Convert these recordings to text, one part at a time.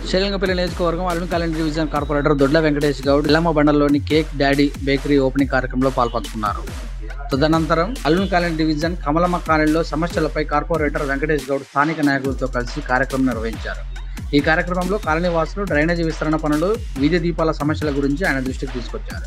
శ్రీలంగపల్లి నియోజకవర్గం Arun colony division corporator Dodla Venkatesh Goud Yellamma బండలోని cake daddy bakery opening కార్యక్రమంలో పాల్పంచుకున్నారు. తదనంతరం అరుణ్ కాలనీ డివిజన్ కమలమ్మ కాలనీలో సమస్యలపై కార్పొరేటర్ వెంకటేష్ గౌడ్ స్థానిక నాయకులతో కలిసి కార్యక్రమం నిర్వహించారు. ఈ కార్యక్రమంలో కాలనీ వాసులు డ్రైనేజీ విస్తరణ పనులు, వీధి దీపాల సమస్యల గురించి ఆయన దృష్టికి తీసుకొచ్చారు.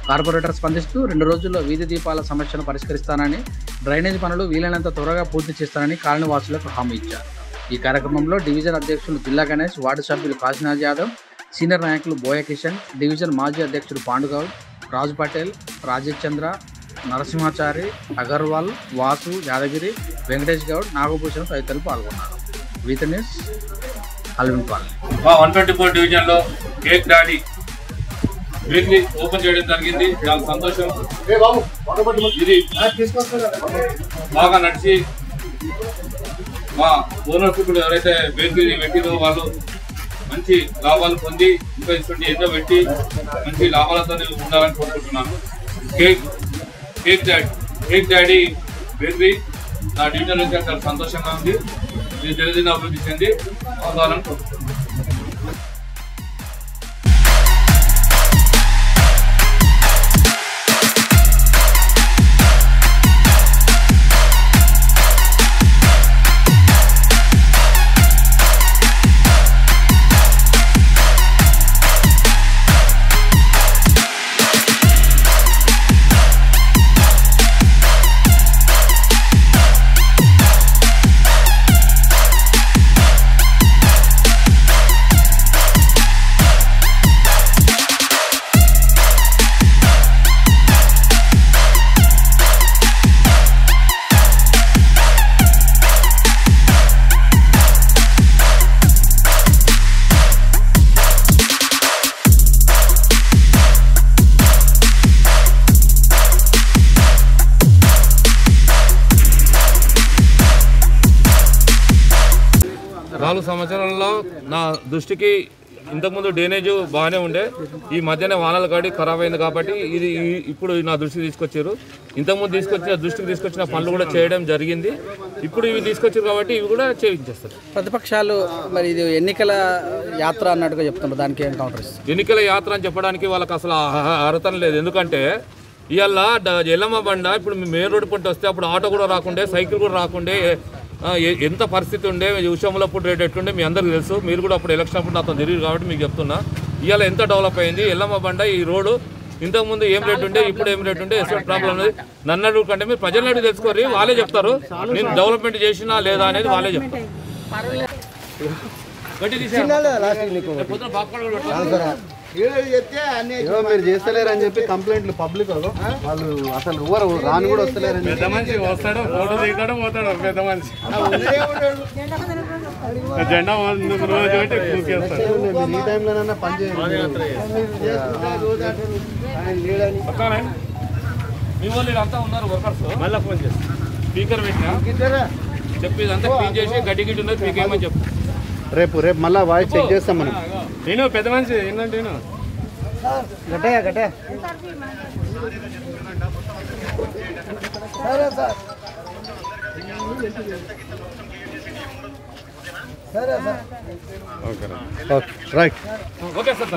కార్పొరేటర్ స్పందిస్తూ 2 రోజుల్లో వీధి దీపాల సమస్యను పరిష్కరిస్తానని, డ్రైనేజీ పనులు వీలైనంత త్వరగా పూర్తి చేస్తానని కాలనీ వాసులకు హామీ ఇచ్చారు. ఈ కార్యక్రమంలో డివిజన్ అధ్యక్షులు జిల్లా గణేష్, వార్డు సభ్యులు కాశీనాథ్ యాదవ్, సీనియర్ నాయకులు బోయ కిషన్, డివిజన్ మాజీ అధ్యక్షుడు పాండుగౌడ్, రాజు పటేల్, రాజేష్ చంద్ర, నరసింహాచారి, అగర్వాల్, వాసు, యాదగిరి, వెంకటేష్ గౌడ్, నాగభూషణ్ తదితరులు పాల్గొన్నారు. Vithi news, Alvin colony. 124 డివిజన్లో కేక్ డాడీ బేకరీ ఓపెన్ చేయడం జరిగింది. చాలా సంతోషం. ఇది బాగా నడిచి మా ఓనర్స్ ఇప్పుడు ఎవరైతే బేకరీ పెట్టిందో వాళ్ళు మంచి లాభాలు పొంది ఇంకా ఇటువంటి ఎన్నో పెట్టి మంచి లాభాలతో ఉండాలని కోరుకుంటున్నాను. కేక్ డాడీ బేకరీ నా డివిజన్ నుంచి చాలా సంతోషంగా ఉంది. ఇది దినదిన అభివృద్ధి చెంది అవగాలని కోరుకుంటున్నాను. నాలుగు సంవత్సరాల్లో నా దృష్టికి ఇంతకుముందు డ్రైనేజ్ బాగానే ఉండే, ఈ మధ్యనే వానలు కాడి ఖరాబ్ అయింది కాబట్టి ఇది ఇప్పుడు నా దృష్టికి తీసుకొచ్చారు. ఇంతకుముందు దృష్టికి తీసుకొచ్చిన పనులు కూడా చేయడం జరిగింది. ఇప్పుడు ఇవి తీసుకొచ్చారు కాబట్టి ఇవి కూడా చేయించేస్తారు. ప్రతిపక్షాలు మరి ఇది ఎన్నికల యాత్ర అన్నట్టుగా చెప్తున్నారు, దానికి ఏం కౌంటర్ ఇస్తారు? ఎన్నికల యాత్ర అని చెప్పడానికి వాళ్ళకి అసలు అర్హత లేదు. ఎందుకంటే ఇవాళ ఎల్లమ్మ బండ ఇప్పుడు మెయిన్ రోడ్డు పంట వస్తే అప్పుడు ఆటో కూడా రాకుండే, సైకిల్ కూడా రాకుండే, ఎంత పరిస్థితి ఉండే, ఉషములప్పుడు రేట్ ఎట్లుండే మీ అందరికీ తెలుసు. మీరు కూడా అప్పుడు ఎలక్షన్ అప్పుడు నాతో తెలియదు కాబట్టి మీకు చెప్తున్నా. ఇవాళ ఎంత డెవలప్ అయింది ఎల్లమ్మ బండ, ఈ రోడ్డు ఇంతకుముందు ఏం రేట్ ఉండే, ఇప్పుడు ఏం రేట్ ఉండే, ఎస్ఎట్ ప్రాబ్లం అనేది నన్ను అడుగు కంటే మీరు ప్రజలను అడిగి తెలుసుకోరు. వాళ్ళే చెప్తారు నేను డెవలప్మెంట్ చేసినా లేదా అనేది వాళ్ళే చెప్తారు. మీరు చేస్తలేరు అని చెప్పి కంప్లైంట్లు పబ్లిక్ వాళ్ళు అసలు ఎవరు రాను కూడా వస్తలేరని. పెద్ద మనిషి వస్తాడు, ఫోటో దిగుతాడు, పోతాడు. పెద్ద మనిషి జెండా ఈ టైంలోనైనా పని చేయాలి. మీ వాళ్ళు అంతా ఉన్నారు వర్కర్స్. మళ్ళీ ఫోన్ చేసి స్పీకర్ పెట్టినా చెప్పి ఇదంతా క్లీన్ చేసి గడ్డి గిడ్డి ఉన్నది పీకేయమని చెప్పు. రేపు మళ్ళీ వాయిస్ చెక్ చేస్తాం మనం. నేను పెద్ద మనిషి ఏంటంటే నేను గట్టే సరే సార్, సరే sir, okay right, okay sir.